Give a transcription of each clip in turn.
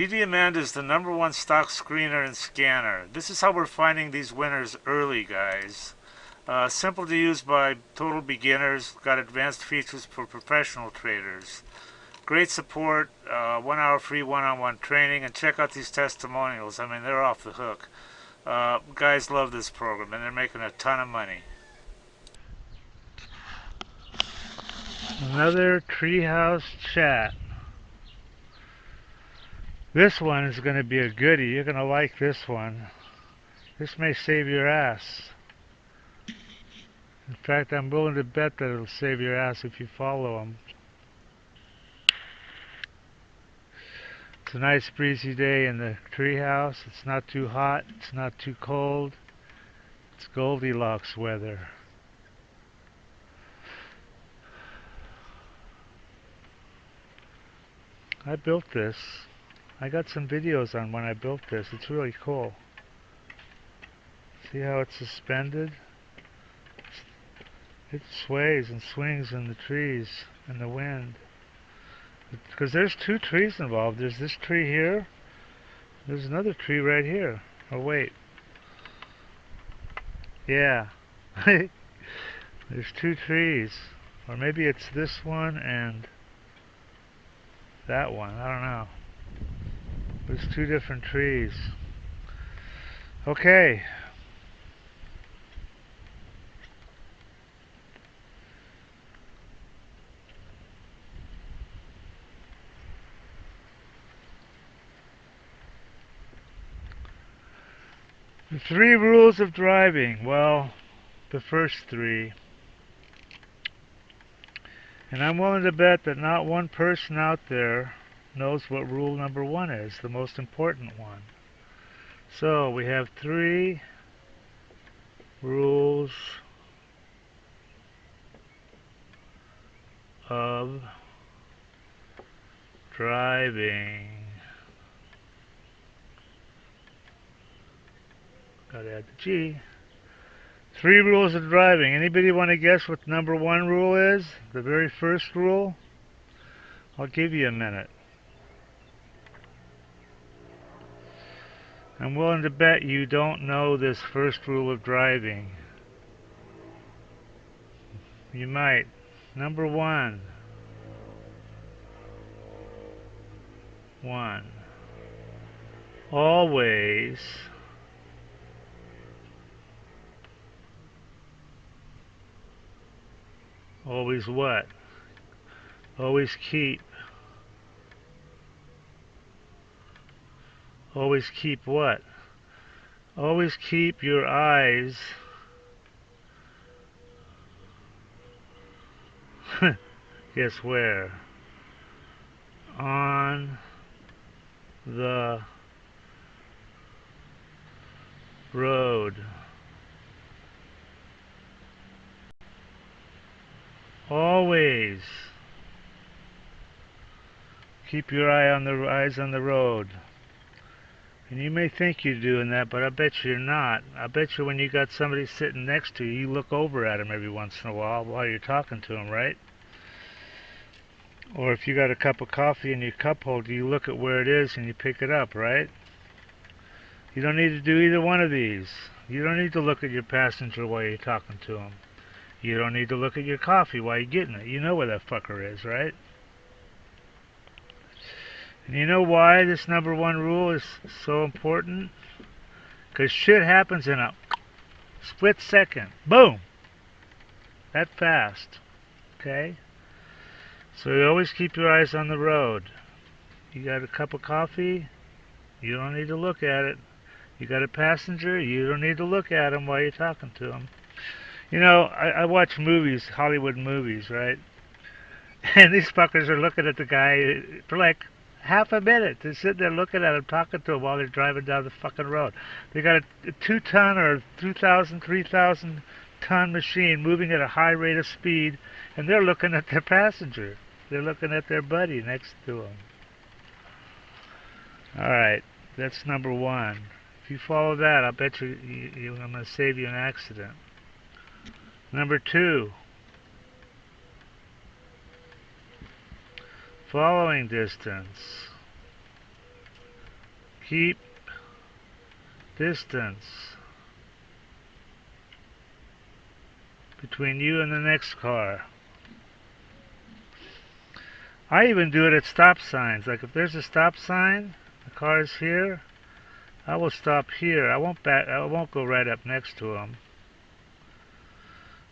DDAmanda is the #1 stock screener and scanner. This is how we're finding these winners early, guys. Simple to use by total beginners. Got advanced features for professional traders. Great support, 1 hour free one-on-one training, and check out these testimonials. I mean, they're off the hook. Guys love this program, and they're making a ton of money. Another Treehouse chat. This one is going to be a goodie. You're going to like this one. This may save your ass. In fact, I'm willing to bet that it'll save your ass if you follow them. It's a nice breezy day in the treehouse. It's not too hot. It's not too cold. It's Goldilocks weather. I built this. I got some videos on when I built this. It's really cool. See how it's suspended? It sways and swings in the trees in the wind. Because there's two trees involved. There's this tree here. There's another tree right here. Oh wait. Yeah. There's two trees. Or maybe it's this one and that one. I don't know. There's two different trees. Okay. The 3 rules of driving. Well, the first 3. And I'm willing to bet that not one person out there knows what rule number 1 is, the most important one. So we have 3 rules of driving. Gotta add the G. 3 rules of driving. Anybody want to guess what number 1 rule is? The very first rule? I'll give you a minute. I'm willing to bet you don't know this first rule of driving. You might. Number 1. 1. Always what? Always keep what? Always keep your eyes guess where? On the road. Always keep your eyes on the road. And you may think you're doing that, but I bet you're not. I bet you when you got somebody sitting next to you, you look over at them every once in a while you're talking to them, right? Or if you got a cup of coffee in your cup holder, you look at where it is and you pick it up, right? You don't need to do either one of these. You don't need to look at your passenger while you're talking to them. You don't need to look at your coffee while you're getting it. You know where that fucker is, right? And you know why this number 1 rule is so important? Because shit happens in a split second. Boom! That fast. Okay? So you always keep your eyes on the road. You got a cup of coffee? You don't need to look at it. You got a passenger? You don't need to look at him while you're talking to him. You know, I watch movies, Hollywood movies, right? And these fuckers are looking at the guy for like half a minute. They're sitting there looking at him, talking to him while they're driving down the fucking road. They got a 2-ton or 2,000, 3,000 ton machine moving at a high rate of speed, and they're looking at their passenger. They're looking at their buddy next to them. Alright, that's number 1. If you follow that, I'll bet I'm going to save you an accident. Number 2. Following distance. Keep distance between you and the next car. I even do it at stop signs. Like if there's a stop sign, the car is here, I will stop here. I won't go right up next to him.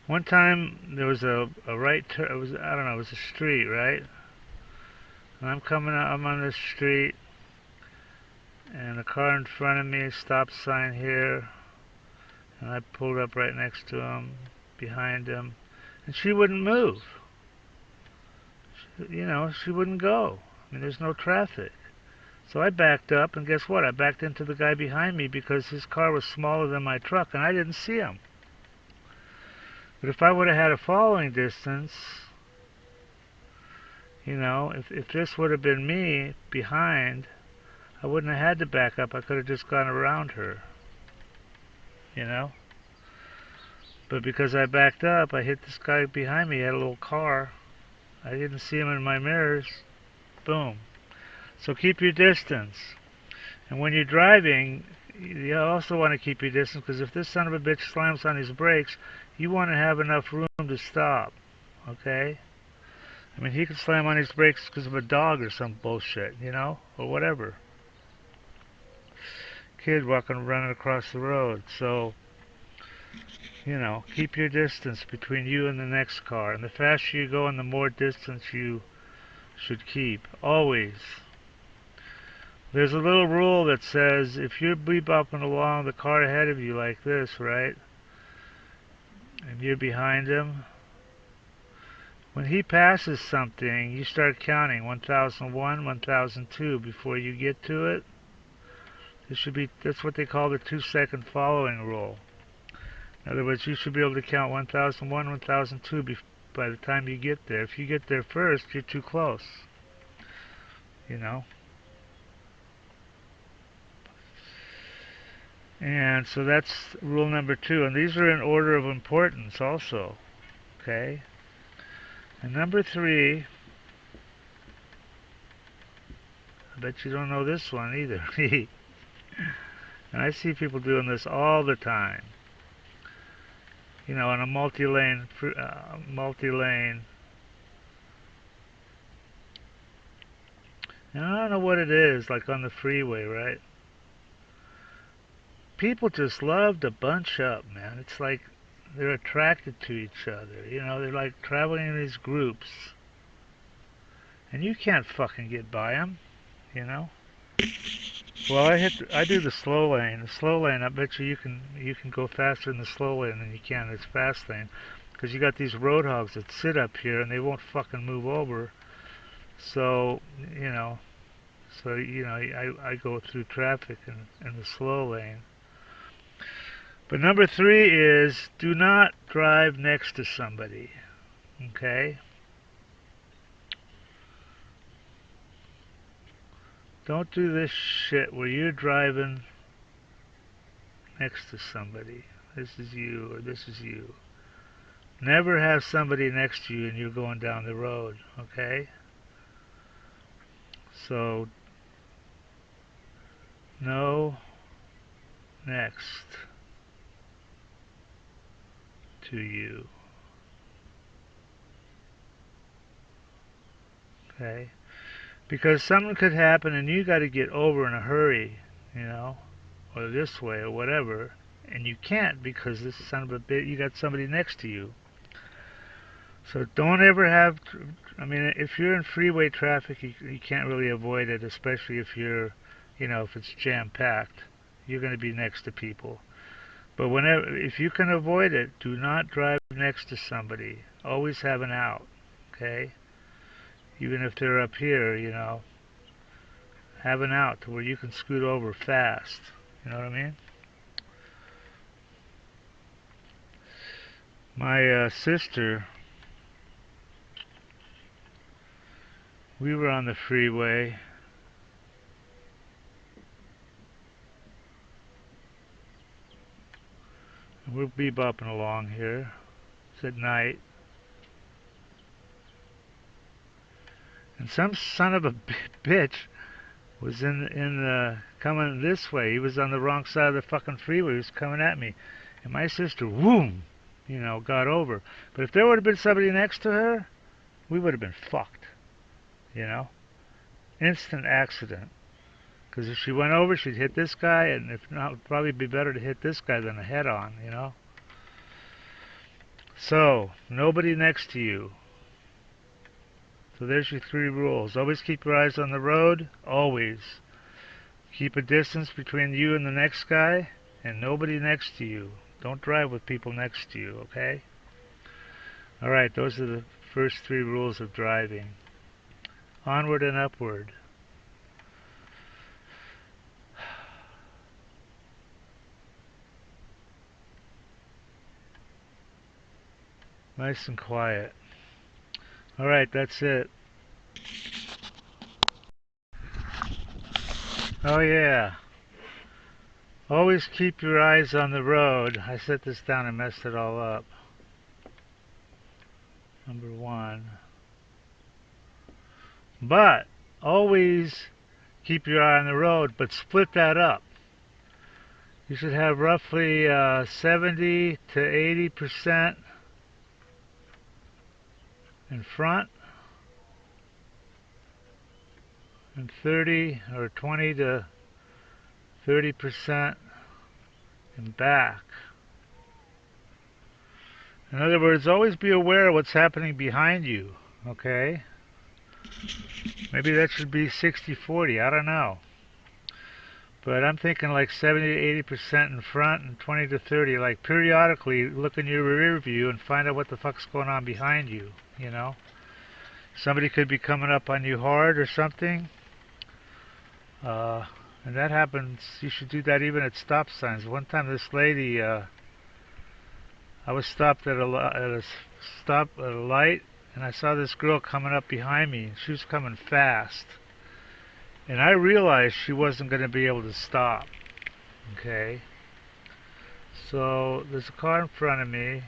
One time there was a right turn. It was, I don't know, it was a street, right? And I'm coming out, I'm on this street, and the car in front of me, stop sign here, and I pulled up right next to him, behind him, and she wouldn't move. She wouldn't go. I mean, there's no traffic. So I backed up, and guess what? I backed into the guy behind me because his car was smaller than my truck, and I didn't see him. But if I would have had a following distance, if this would have been me behind, I wouldn't have had to back up. I could have just gone around her, But because I backed up, I hit this guy behind me. He had a little car. I didn't see him in my mirrors. Boom. So keep your distance. And when you're driving, you also want to keep your distance, because if this son of a bitch slams on his brakes, you want to have enough room to stop. Okay? I mean, he could slam on his brakes because of a dog or some bullshit, or whatever. Kid running across the road. So, keep your distance between you and the next car. And the faster you go and the more distance you should keep. Always. There's a little rule that says if you're bebopping along the car ahead of you like this, right? And you're behind him. When he passes something, you start counting 1001, 1002 before you get to it. That's what they call the 2-second following rule. In other words, you should be able to count 1001, 1002 by the time you get there. If you get there first, you're too close. And so that's rule number 2. And these are in order of importance also. Okay? And number 3, I bet you don't know this one either. And I see people doing this all the time. On a multi-lane. And I don't know what it is, like on the freeway, right? People just love to bunch up, man. It's like they're attracted to each other. They're like traveling in these groups. And you can't fucking get by them, Well, I do the slow lane. The slow lane, I bet you can go faster in the slow lane than you can in this fast lane, because you got these road hogs that sit up here and they won't fucking move over. So I go through traffic in the slow lane. But number 3 is do not drive next to somebody. Okay? Don't do this shit where you're driving next to somebody. This is you, or this is you. Never have somebody next to you and you're going down the road, okay? So, no next to you. Okay? Because something could happen and you got to get over in a hurry, or this way or whatever, and you can't because this son of a bitch, you got somebody next to you. So don't ever have, if you're in freeway traffic, you can't really avoid it, especially if you're, if it's jam-packed. You're going to be next to people. But if you can avoid it, do not drive next to somebody. Always have an out, okay? Even if they're up here, have an out to where you can scoot over fast. You know what I mean? My sister, we were on the freeway. We're bebopping along here. It's at night. And some son of a bitch was in the coming this way. He was on the wrong side of the fucking freeway. He was coming at me, and my sister, whoom, got over. But if there would have been somebody next to her, we would have been fucked. You know, instant accident. Because if she went over, she'd hit this guy, and if not, it would probably be better to hit this guy than a head-on. So, nobody next to you. So there's your 3 rules. Always keep your eyes on the road. Always. Keep a distance between you and the next guy, and nobody next to you. Don't drive with people next to you, okay? Alright, those are the first 3 rules of driving. Onward and upward. Nice and quiet. Alright, that's it. Oh yeah. Always keep your eyes on the road. I set this down and messed it all up. Number 1. But always keep your eye on the road, but split that up. You should have roughly 70 to 80% in front and 30 or 20 to 30% in back. In other words, always be aware of what's happening behind you, okay? Maybe that should be 60-40, I don't know. But I'm thinking like 70 to 80% in front and 20 to 30. Like periodically look in your rear view and find out what the fuck's going on behind you, Somebody could be coming up on you hard or something. And that happens, you should do that even at stop signs. One time this lady, I was stopped at a light, and I saw this girl coming up behind me. She was coming fast. And I realized she wasn't going to be able to stop. Okay? So there's a car in front of me,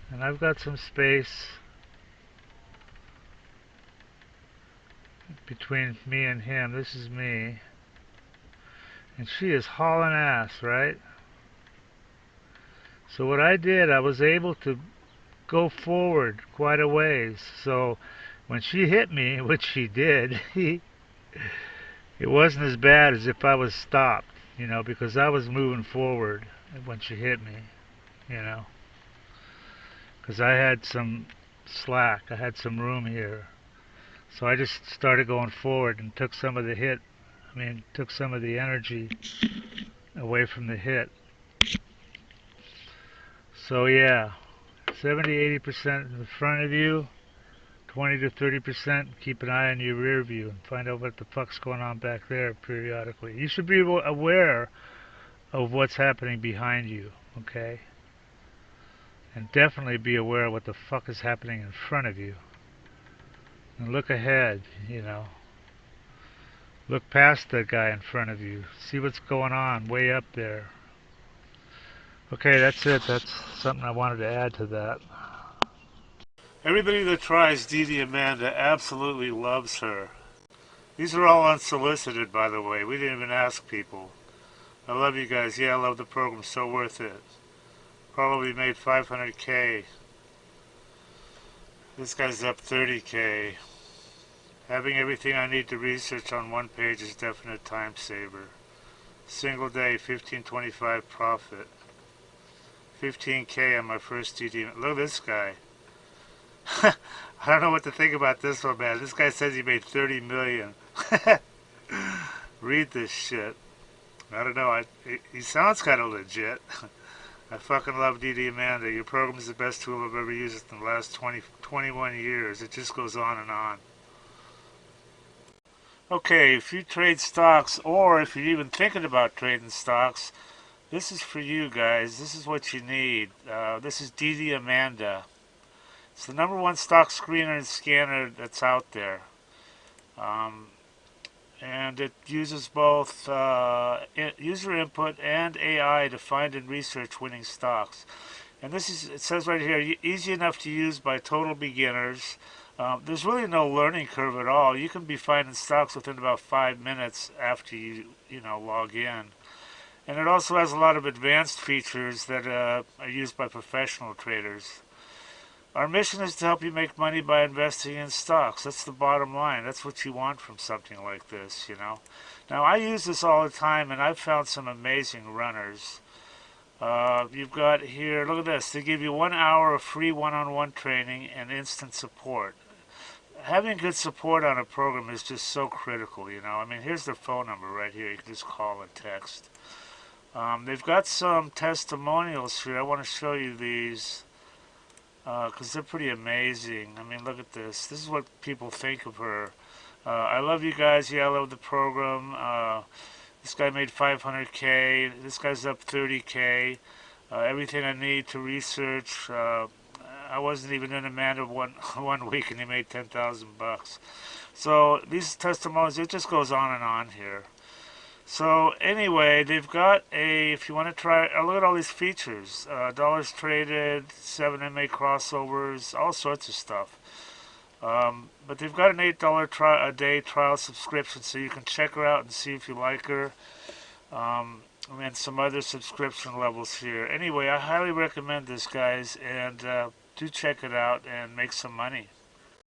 and I've got some space between me and him. This is me. And she is hauling ass, right? So what I did, I was able to go forward quite a ways. So when she hit me, which she did, it wasn't as bad as if I was stopped, because I was moving forward when she hit me, because I had some slack, I had some room here. So I just started going forward and took some of the hit, took some of the energy away from the hit. So yeah, 70-80% in the front of you, 20 to 30% keep an eye on your rear view and find out what the fuck's going on back there periodically. You should be aware of what's happening behind you, okay? And definitely be aware of what the fuck is happening in front of you. And look ahead, Look past the guy in front of you. See what's going on way up there. Okay, that's it. That's something I wanted to add to that. Everybody that tries DDAmanda absolutely loves her. These are all unsolicited, by the way. We didn't even ask people. I love you guys. Yeah, I love the program. So worth it. Probably made 500K. This guy's up 30K. Having everything I need to research on one page is definite time saver. Single day, 1525 profit. 15K on my first DD. Look at this guy. I don't know what to think about this one, man. This guy says he made 30 million. Read this shit. I don't know. He sounds kind of legit. I fucking love DDAmanda. Your program is the best tool I've ever used in the last 21 years. It just goes on and on. Okay, if you trade stocks, or if you're even thinking about trading stocks, this is for you guys. This is what you need. This is DDAmanda. It's the #1 stock screener and scanner that's out there. And it uses both user input and AI to find and research winning stocks. And this is, it says right here, easy enough to use by total beginners. There's really no learning curve at all. You can be finding stocks within about 5 minutes after you log in. And it also has a lot of advanced features that are used by professional traders. Our mission is to help you make money by investing in stocks. That's the bottom line. That's what you want from something like this. Now, I use this all the time, and I've found some amazing runners. You've got here, look at this. They give you 1 hour of free one-on-one training and instant support. Having good support on a program is just so critical. I mean, here's their phone number right here. You can just call and text. They've got some testimonials here. I want to show you these because they're pretty amazing. I mean, look at this. This is what people think of her. I love you guys. Yeah, I love the program. This guy made 500K. This guy's up 30K. Everything I need to research. I wasn't even in Amanda one week, and he made 10,000 bucks. So these testimonials, it just goes on and on here. So anyway, they've got if you want to try, look at all these features. Dollars traded, 7MA crossovers, all sorts of stuff. But they've got an $8 a day trial subscription, so you can check her out and see if you like her. And some other subscription levels here. Anyway, I highly recommend this, guys, and do check it out and make some money.